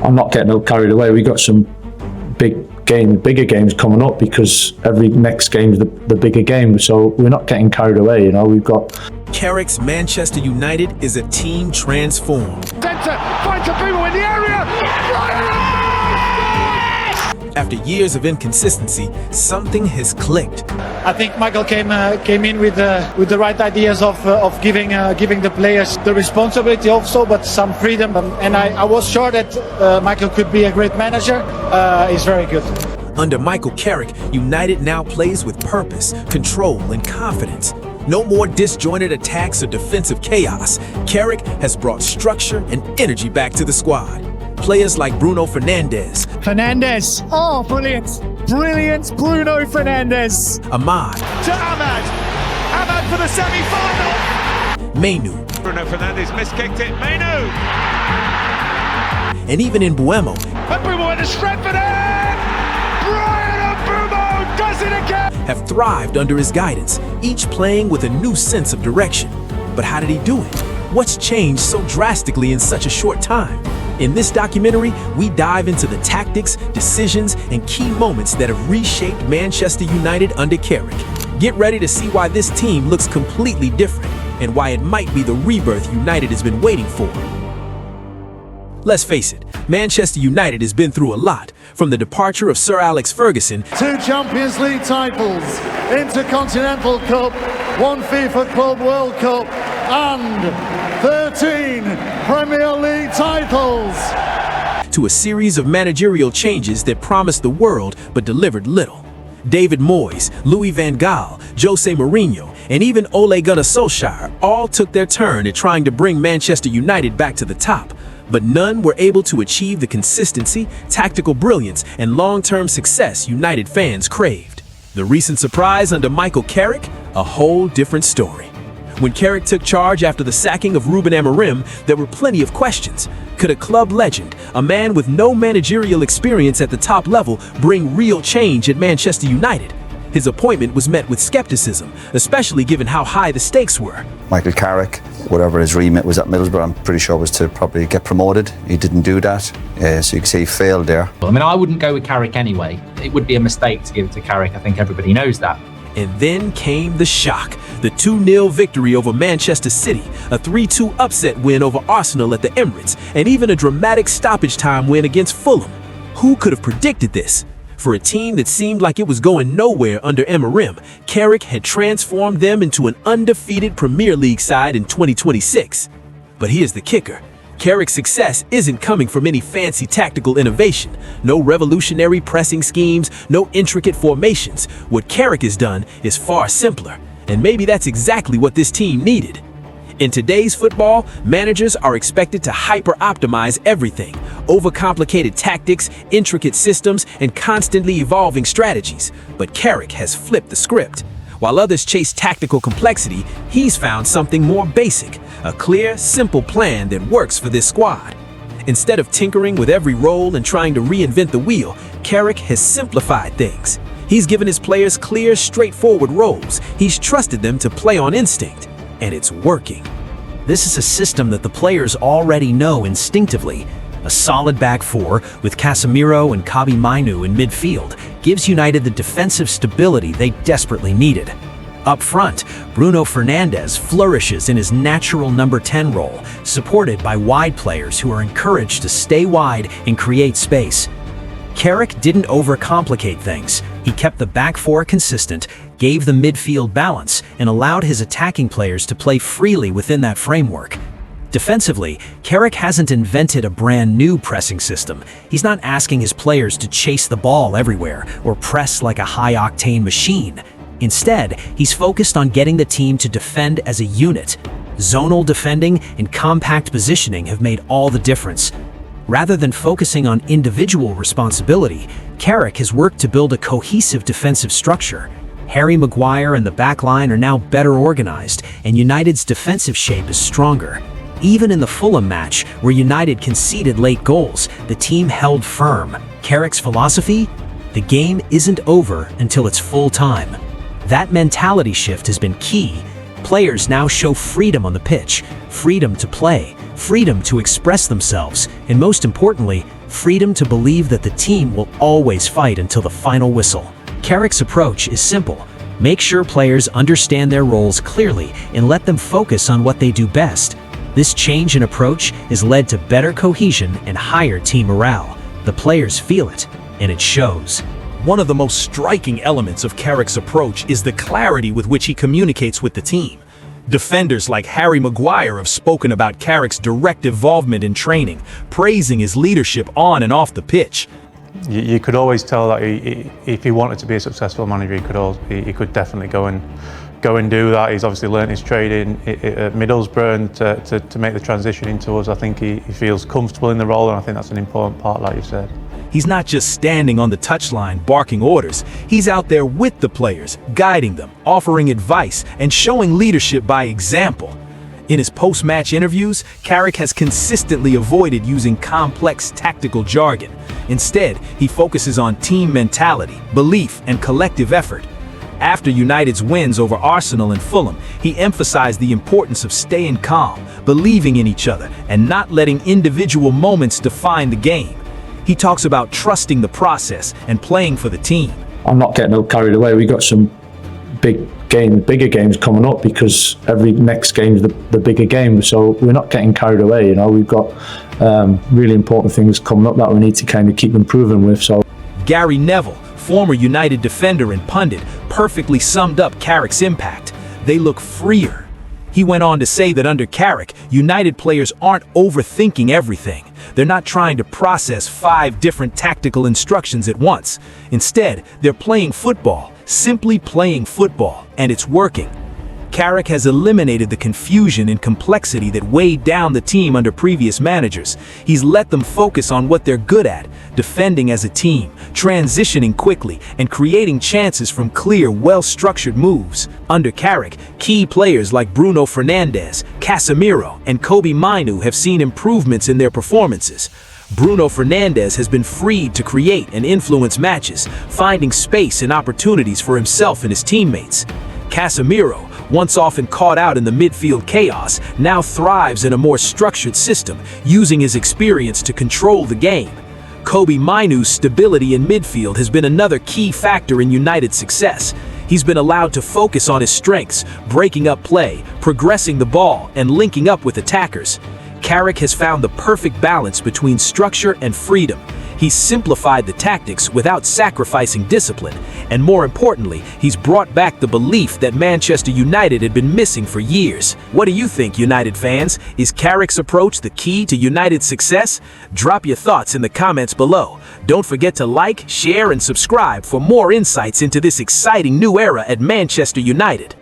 I'm not getting carried away. We got some bigger games coming up, because every next game is the bigger game. So we're not getting carried away. We've got. Carrick's Manchester United is a team transformed. Centre, finds a Bruno in the area. After years of inconsistency, something has clicked. I think Michael came in with the right ideas of giving the players the responsibility also, but some freedom. And I was sure that Michael could be a great manager. He's very good. Under Michael Carrick, United now plays with purpose, control, and confidence. No more disjointed attacks or defensive chaos. Carrick has brought structure and energy back to the squad. Players like Bruno Fernandes. Oh, brilliant. Brilliant, Bruno Fernandes. Ahmad. To Ahmad. Ahmad for the semi-final. Mainu. Bruno Fernandes miskicked it. Mainu. And even in Buemo. And Buemo with the strength for it. Brian Buemo does it again. Have thrived under his guidance, each playing with a new sense of direction. But how did he do it? What's changed so drastically in such a short time? In this documentary, we dive into the tactics, decisions, and key moments that have reshaped Manchester United under Carrick. Get ready to see why this team looks completely different and why it might be the rebirth United has been waiting for. Let's face it, Manchester United has been through a lot, from the departure of Sir Alex Ferguson, 2 Champions League titles, Intercontinental Cup, 1 FIFA Club World Cup, and 13 Premier League titles, to a series of managerial changes that promised the world but delivered little. David Moyes, Louis van Gaal, Jose Mourinho, and even Ole Gunnar Solskjaer all took their turn at trying to bring Manchester United back to the top, but none were able to achieve the consistency, tactical brilliance, and long-term success United fans craved. The recent surprise under Michael Carrick, a whole different story. When Carrick took charge after the sacking of Ruben Amorim, there were plenty of questions. Could a club legend, a man with no managerial experience at the top level, bring real change at Manchester United? His appointment was met with skepticism, especially given how high the stakes were. Michael Carrick, whatever his remit was at Middlesbrough, I'm pretty sure was to probably get promoted. He didn't do that, so you can say he failed there. I mean, I wouldn't go with Carrick anyway. It would be a mistake to give it to Carrick. I think everybody knows that. And then came the shock. The 2-0 victory over Manchester City, a 3-2 upset win over Arsenal at the Emirates, and even a dramatic stoppage time win against Fulham. Who could have predicted this? For a team that seemed like it was going nowhere under Amorim, Carrick had transformed them into an undefeated Premier League side in 2026. But here's the kicker. Carrick's success isn't coming from any fancy tactical innovation, no revolutionary pressing schemes, no intricate formations. What Carrick has done is far simpler, and maybe that's exactly what this team needed. In today's football, managers are expected to hyper-optimize everything, overcomplicated tactics, intricate systems, and constantly evolving strategies. But Carrick has flipped the script. While others chase tactical complexity, he's found something more basic, a clear, simple plan that works for this squad. Instead of tinkering with every role and trying to reinvent the wheel, Carrick has simplified things. He's given his players clear, straightforward roles. He's trusted them to play on instinct, and it's working. This is a system that the players already know instinctively. A solid back four with Casemiro and Kobbie Mainoo in midfield gives United the defensive stability they desperately needed. Up front, Bruno Fernandes flourishes in his natural number 10 role, supported by wide players who are encouraged to stay wide and create space. Carrick didn't overcomplicate things. He kept the back four consistent, gave the midfield balance, and allowed his attacking players to play freely within that framework. Defensively, Carrick hasn't invented a brand new pressing system. He's not asking his players to chase the ball everywhere or press like a high-octane machine. Instead, he's focused on getting the team to defend as a unit. Zonal defending and compact positioning have made all the difference. Rather than focusing on individual responsibility, Carrick has worked to build a cohesive defensive structure. Harry Maguire and the backline are now better organized, and United's defensive shape is stronger. Even in the Fulham match, where United conceded late goals, the team held firm. Carrick's philosophy? The game isn't over until it's full time. That mentality shift has been key. Players now show freedom on the pitch, freedom to play, freedom to express themselves, and most importantly, freedom to believe that the team will always fight until the final whistle. Carrick's approach is simple. Make sure players understand their roles clearly and let them focus on what they do best. This change in approach has led to better cohesion and higher team morale. The players feel it, and it shows. One of the most striking elements of Carrick's approach is the clarity with which he communicates with the team. Defenders like Harry Maguire have spoken about Carrick's direct involvement in training, praising his leadership on and off the pitch. You could always tell that if he wanted to be a successful manager, he could definitely go and do that. He's obviously learnt his trade at Middlesbrough, and to make the transition into us, I think he feels comfortable in the role, and I think that's an important part, like you said. He's not just standing on the touchline barking orders. He's out there with the players, guiding them, offering advice, and showing leadership by example. In his post-match interviews, Carrick has consistently avoided using complex tactical jargon. Instead, he focuses on team mentality, belief, and collective effort. After United's wins over Arsenal and Fulham, he emphasized the importance of staying calm, believing in each other, and not letting individual moments define the game. He talks about trusting the process and playing for the team. I'm not getting carried away. We got some bigger games coming up, because every next game is the bigger game. So we're not getting carried away. You know, we've got really important things coming up that we need to kind of keep improving with. So Gary Neville, former United defender and pundit, perfectly summed up Carrick's impact. They look freer. He went on to say that under Carrick, United players aren't overthinking everything. They're not trying to process 5 different tactical instructions at once. Instead, they're playing football, simply playing football, and it's working. Carrick has eliminated the confusion and complexity that weighed down the team under previous managers. He's let them focus on what they're good at, defending as a team, transitioning quickly, and creating chances from clear, well-structured moves. Under Carrick, key players like Bruno Fernandes, Casemiro, and Kobbie Mainoo have seen improvements in their performances. Bruno Fernandes has been freed to create and influence matches, finding space and opportunities for himself and his teammates. Casemiro, once often caught out in the midfield chaos, now thrives in a more structured system, using his experience to control the game. Kobbie Mainoo's stability in midfield has been another key factor in United's success. He's been allowed to focus on his strengths, breaking up play, progressing the ball, and linking up with attackers. Carrick has found the perfect balance between structure and freedom. He's simplified the tactics without sacrificing discipline, and more importantly, he's brought back the belief that Manchester United had been missing for years. What do you think, United fans? Is Carrick's approach the key to United's success? Drop your thoughts in the comments below. Don't forget to like, share, and subscribe for more insights into this exciting new era at Manchester United.